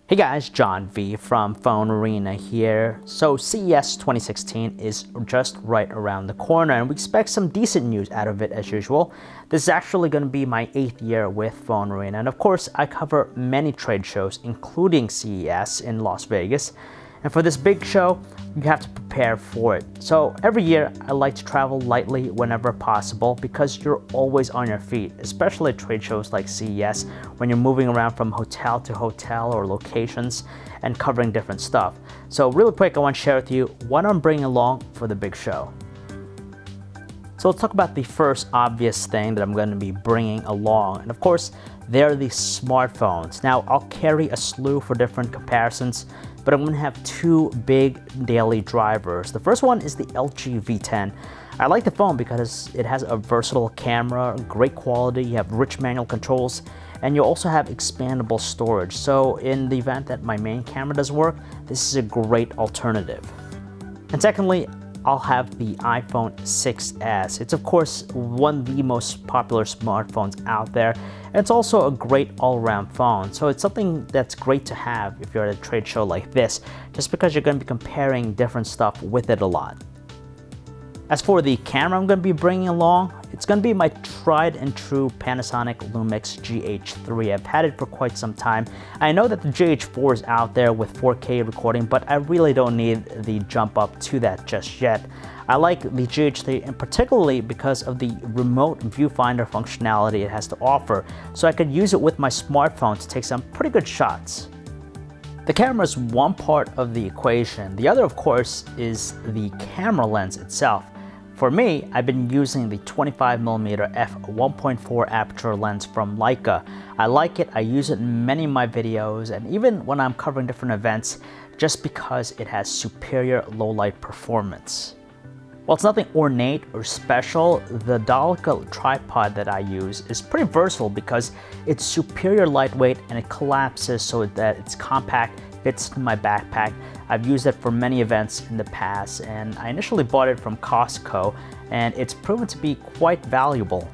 Hey guys, John V from PhoneArena here. So CES 2016 is just right around the corner and we expect some decent news out of it as usual. This is actually going to be my 8th year with PhoneArena, and of course I cover many trade shows including CES in Las Vegas. And for this big show, you have to prepare for it. So every year, I like to travel lightly whenever possible because you're always on your feet, especially at trade shows like CES, when you're moving around from hotel to hotel or locations and covering different stuff. So really quick, I want to share with you what I'm bringing along for the big show. So let's talk about the first obvious thing that I'm going to be bringing along. And of course, they're the smartphones. Now, I'll carry a slew for different comparisons, but I'm going to have two big daily drivers. The first one is the LG V10. I like the phone because it has a versatile camera, great quality, you have rich manual controls, and you also have expandable storage. So in the event that my main camera doesn't work, this is a great alternative. And secondly, I'll have the iPhone 6s. It's of course one of the most popular smartphones out there. And it's also a great all-around phone. So it's something that's great to have if you're at a trade show like this, just because you're going to be comparing different stuff with it a lot. As for the camera I'm going to be bringing along, it's going to be my tried and true Panasonic Lumix GH3. I've had it for quite some time. I know that the GH4 is out there with 4K recording, but I really don't need the jump up to that just yet. I like the GH3 and particularly because of the remote viewfinder functionality it has to offer, so I could use it with my smartphone to take some pretty good shots. The camera is one part of the equation. The other, of course, is the camera lens itself. For me, I've been using the 25mm f1.4 aperture lens from Leica. I like it, I use it in many of my videos, and even when I'm covering different events, just because it has superior low light performance. While it's nothing ornate or special, the Leica tripod that I use is pretty versatile because it's superior lightweight and it collapses so that it's compact, fits in my backpack. I've used it for many events in the past, and I initially bought it from Costco, and it's proven to be quite valuable.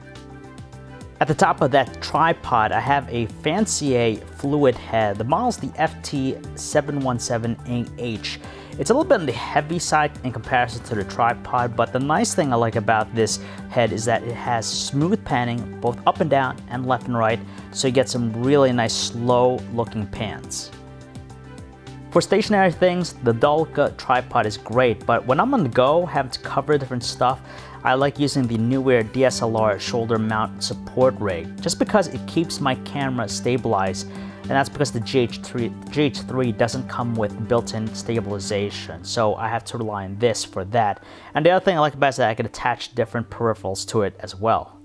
At the top of that tripod, I have a Fancier fluid head. The model's the FT717AH. It's a little bit on the heavy side in comparison to the tripod, but the nice thing I like about this head is that it has smooth panning both up and down and left and right, so you get some really nice slow looking pans. For stationary things, the Leica tripod is great, but when I'm on the go, having to cover different stuff, I like using the Neewer DSLR shoulder mount support rig, just because it keeps my camera stabilized, and that's because the GH3 doesn't come with built-in stabilization, so I have to rely on this for that. And the other thing I like about it is that I can attach different peripherals to it as well.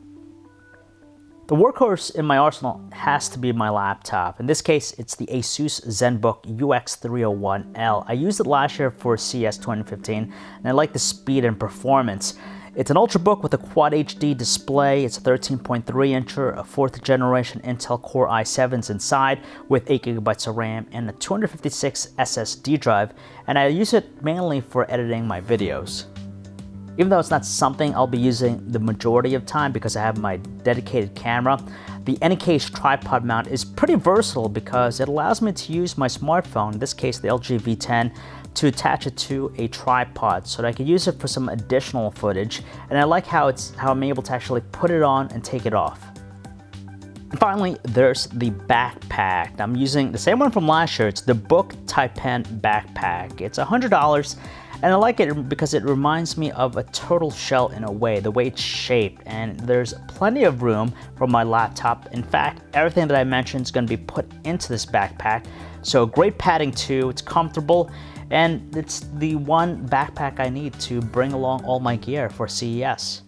The workhorse in my arsenal has to be my laptop. In this case, it's the Asus ZenBook UX301L. I used it last year for CES 2015, and I like the speed and performance. It's an Ultrabook with a Quad HD display. It's a 13.3-incher, a 4th generation Intel Core i7s inside with 8GB of RAM and a 256 SSD drive, and I use it mainly for editing my videos. Even though it's not something I'll be using the majority of time because I have my dedicated camera, the Anycase tripod mount is pretty versatile because it allows me to use my smartphone, in this case the LG V10, to attach it to a tripod so that I can use it for some additional footage, and I like how I'm able to actually put it on and take it off. And finally, there's the backpack. I'm using the same one from last year. It's the Book Taipan backpack. It's $100. And I like it because it reminds me of a turtle shell in a way, the way it's shaped, and there's plenty of room for my laptop. In fact, everything that I mentioned is going to be put into this backpack. So great padding too, it's comfortable, and it's the one backpack I need to bring along all my gear for CES.